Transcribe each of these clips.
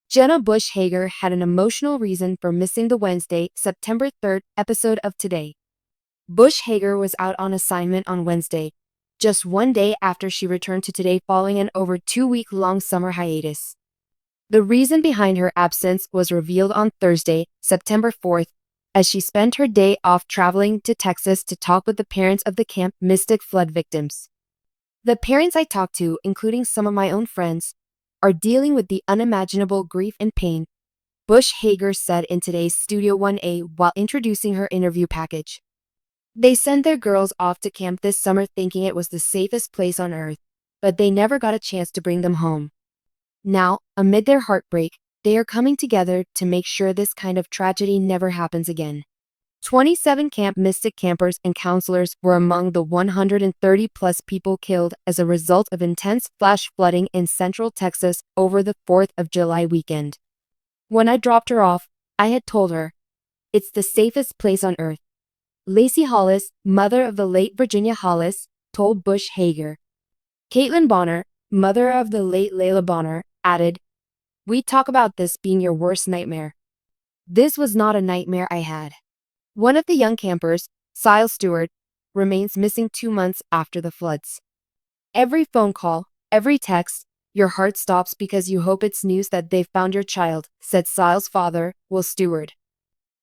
Jenna Bush Hager had an emotional reason for missing the Wednesday, September 3rd episode of Today. Bush Hager was out on assignment on Wednesday, just one day after she returned to Today following an over 2-week-long summer hiatus. The reason behind her absence was revealed on Thursday, September 4th, as she spent her day off traveling to Texas to talk with the parents of the Camp Mystic flood victims. The parents I talked to, including some of my own friends, are dealing with the unimaginable grief and pain, Bush Hager said in Today's Studio 1A while introducing her interview package. They sent their girls off to camp this summer thinking it was the safest place on earth, but they never got a chance to bring them home. Now, amid their heartbreak, they are coming together to make sure this kind of tragedy never happens again. 27 Camp Mystic campers and counselors were among the 130-plus people killed as a result of intense flash flooding in central Texas over the 4th of July weekend. When I dropped her off, I had told her, "It's the safest place on earth." Lacey Hollis, mother of the late Virginia Hollis, told Bush Hager. Caitlin Bonner, mother of the late Layla Bonner, added, "We talk about this being your worst nightmare. This was not a nightmare I had." One of the young campers, Siles Stewart, remains missing 2 months after the floods. Every phone call, every text, your heart stops because you hope it's news that they've found your child, said Siles' father, Will Stewart.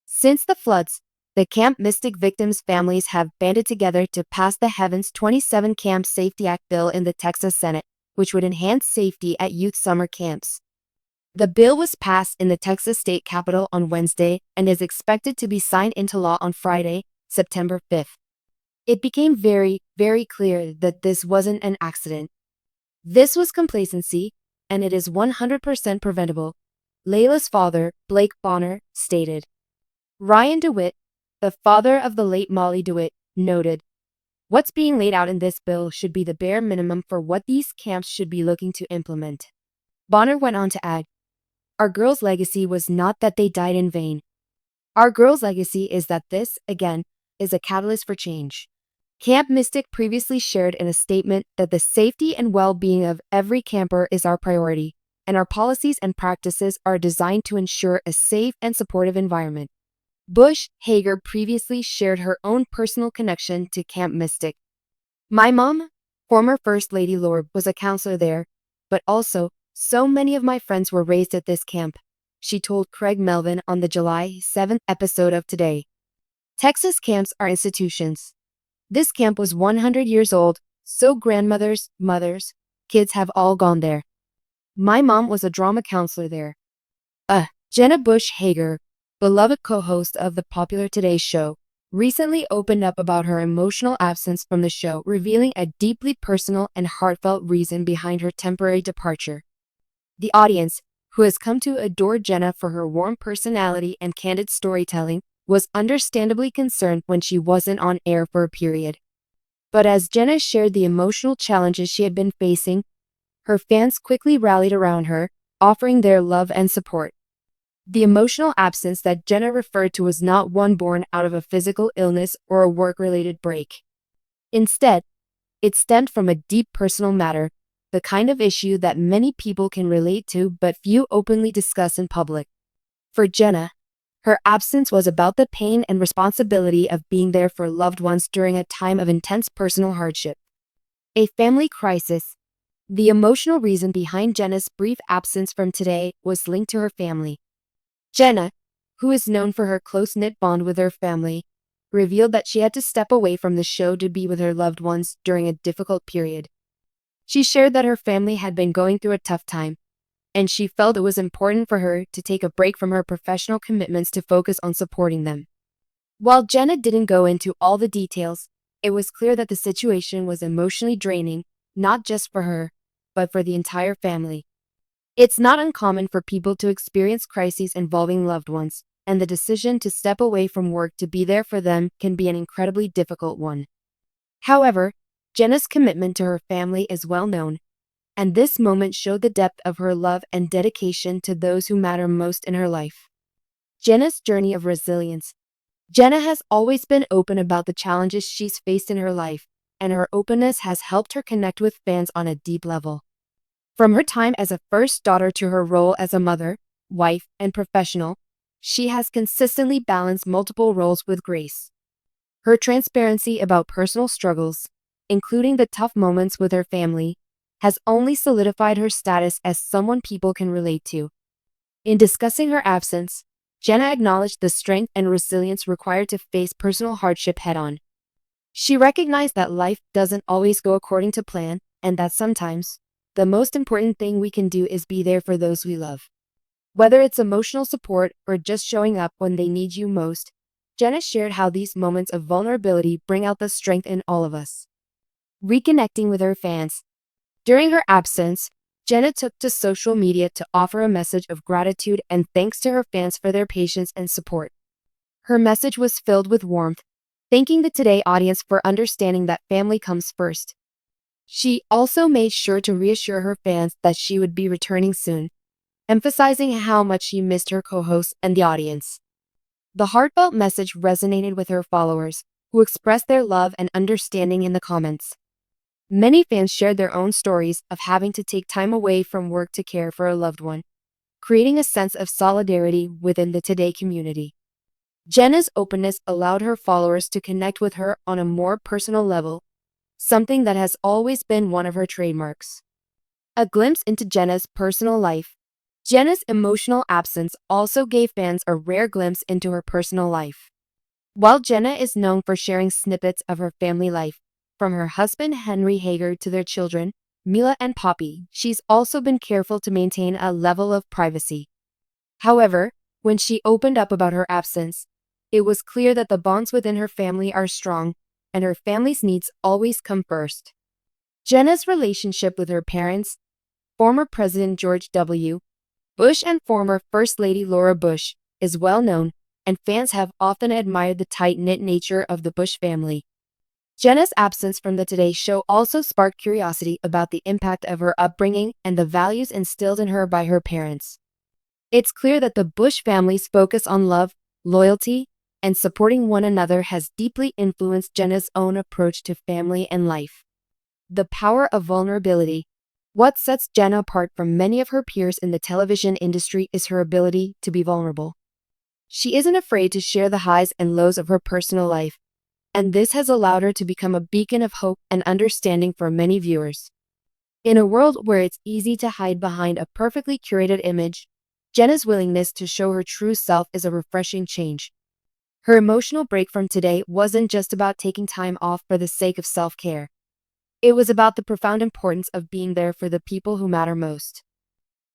Since the floods, the Camp Mystic victims' families have banded together to pass the Heavens 27 Camp Safety Act bill in the Texas Senate, which would enhance safety at youth summer camps. The bill was passed in the Texas state capitol on Wednesday and is expected to be signed into law on Friday, September 5th. It became very, very clear that this wasn't an accident. This was complacency, and it is 100% preventable, Layla's father, Blake Bonner, stated. Ryan DeWitt, the father of the late Molly DeWitt, noted, "What's being laid out in this bill should be the bare minimum for what these camps should be looking to implement." Bonner went on to add, "Our girls' legacy was not that they died in vain. Our girls' legacy is that this, again, is a catalyst for change." Camp Mystic previously shared in a statement that the safety and well-being of every camper is our priority, and our policies and practices are designed to ensure a safe and supportive environment. Bush Hager previously shared her own personal connection to Camp Mystic. "My mom, former First Lady Lord, was a counselor there, but also, so many of my friends were raised at this camp," she told Craig Melvin on the July 7th episode of Today. Texas camps are institutions. This camp was 100 years old, so grandmothers, mothers, kids have all gone there. My mom was a drama counselor there. Jenna Bush Hager, beloved co-host of the popular Today show, recently opened up about her emotional absence from the show, revealing a deeply personal and heartfelt reason behind her temporary departure. The audience, who has come to adore Jenna for her warm personality and candid storytelling, was understandably concerned when she wasn't on air for a period. But as Jenna shared the emotional challenges she had been facing, her fans quickly rallied around her, offering their love and support. The emotional absence that Jenna referred to was not one born out of a physical illness or a work-related break. Instead, it stemmed from a deep personal matter, the kind of issue that many people can relate to but few openly discuss in public. For Jenna, her absence was about the pain and responsibility of being there for loved ones during a time of intense personal hardship. A family crisis. The emotional reason behind Jenna's brief absence from Today was linked to her family. Jenna, who is known for her close-knit bond with her family, revealed that she had to step away from the show to be with her loved ones during a difficult period. She shared that her family had been going through a tough time, and she felt it was important for her to take a break from her professional commitments to focus on supporting them. While Jenna didn't go into all the details, it was clear that the situation was emotionally draining, not just for her, but for the entire family. It's not uncommon for people to experience crises involving loved ones, and the decision to step away from work to be there for them can be an incredibly difficult one. However, Jenna's commitment to her family is well known, and this moment showed the depth of her love and dedication to those who matter most in her life. Jenna's journey of resilience. Jenna has always been open about the challenges she's faced in her life, and her openness has helped her connect with fans on a deep level. From her time as a first daughter to her role as a mother, wife, and professional, she has consistently balanced multiple roles with grace. Her transparency about personal struggles, including the tough moments with her family, has only solidified her status as someone people can relate to. In discussing her absence, Jenna acknowledged the strength and resilience required to face personal hardship head-on. She recognized that life doesn't always go according to plan, and that sometimes, the most important thing we can do is be there for those we love. Whether it's emotional support or just showing up when they need you most, Jenna shared how these moments of vulnerability bring out the strength in all of us. Reconnecting with her fans. During her absence, Jenna took to social media to offer a message of gratitude and thanks to her fans for their patience and support. Her message was filled with warmth, thanking the Today audience for understanding that family comes first. She also made sure to reassure her fans that she would be returning soon, emphasizing how much she missed her co-hosts and the audience. The heartfelt message resonated with her followers, who expressed their love and understanding in the comments. Many fans shared their own stories of having to take time away from work to care for a loved one, creating a sense of solidarity within the Today community. Jenna's openness allowed her followers to connect with her on a more personal level, something that has always been one of her trademarks. A glimpse into Jenna's personal life. Jenna's emotional absence also gave fans a rare glimpse into her personal life. While Jenna is known for sharing snippets of her family life, from her husband Henry Hager to their children, Mila and Poppy, she's also been careful to maintain a level of privacy. However, when she opened up about her absence, it was clear that the bonds within her family are strong, and her family's needs always come first. Jenna's relationship with her parents, former President George W. Bush and former First Lady Laura Bush, is well known, and fans have often admired the tight-knit nature of the Bush family. Jenna's absence from the Today Show also sparked curiosity about the impact of her upbringing and the values instilled in her by her parents. It's clear that the Bush family's focus on love, loyalty, and supporting one another has deeply influenced Jenna's own approach to family and life. The power of vulnerability. What sets Jenna apart from many of her peers in the television industry is her ability to be vulnerable. She isn't afraid to share the highs and lows of her personal life, and this has allowed her to become a beacon of hope and understanding for many viewers. In a world where it's easy to hide behind a perfectly curated image, Jenna's willingness to show her true self is a refreshing change. Her emotional break from Today wasn't just about taking time off for the sake of self-care. It was about the profound importance of being there for the people who matter most.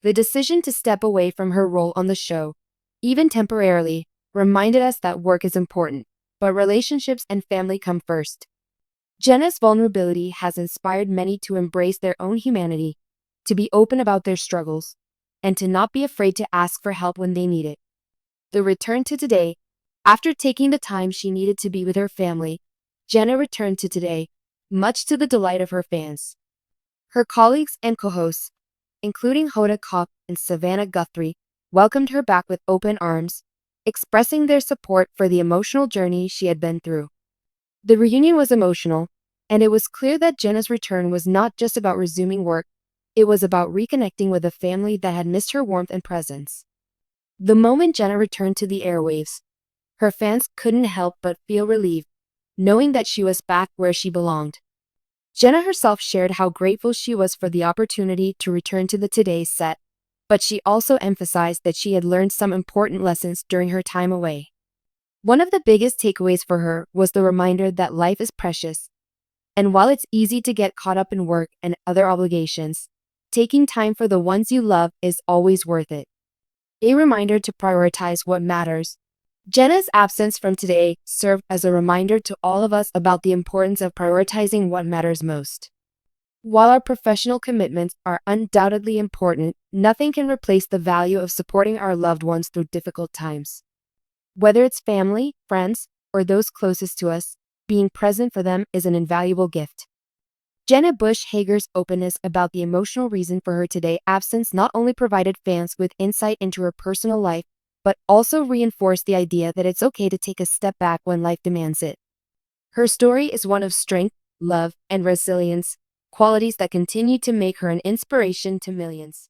The decision to step away from her role on the show, even temporarily, reminded us that work is important, but relationships and family come first. Jenna's vulnerability has inspired many to embrace their own humanity, to be open about their struggles, and to not be afraid to ask for help when they need it. The return to Today. After taking the time she needed to be with her family, Jenna returned to Today, much to the delight of her fans. Her colleagues and co-hosts, including Hoda Kotb and Savannah Guthrie, welcomed her back with open arms, expressing their support for the emotional journey she had been through. The reunion was emotional, and it was clear that Jenna's return was not just about resuming work, it was about reconnecting with a family that had missed her warmth and presence. The moment Jenna returned to the airwaves, her fans couldn't help but feel relieved, knowing that she was back where she belonged. Jenna herself shared how grateful she was for the opportunity to return to the Today set, but she also emphasized that she had learned some important lessons during her time away. One of the biggest takeaways for her was the reminder that life is precious, and while it's easy to get caught up in work and other obligations, taking time for the ones you love is always worth it. A reminder to prioritize what matters. Jenna's absence from Today served as a reminder to all of us about the importance of prioritizing what matters most. While our professional commitments are undoubtedly important, nothing can replace the value of supporting our loved ones through difficult times. Whether it's family, friends, or those closest to us, being present for them is an invaluable gift. Jenna Bush Hager's openness about the emotional reason for her Today absence not only provided fans with insight into her personal life, but also reinforced the idea that it's okay to take a step back when life demands it. Her story is one of strength, love, and resilience, qualities that continue to make her an inspiration to millions.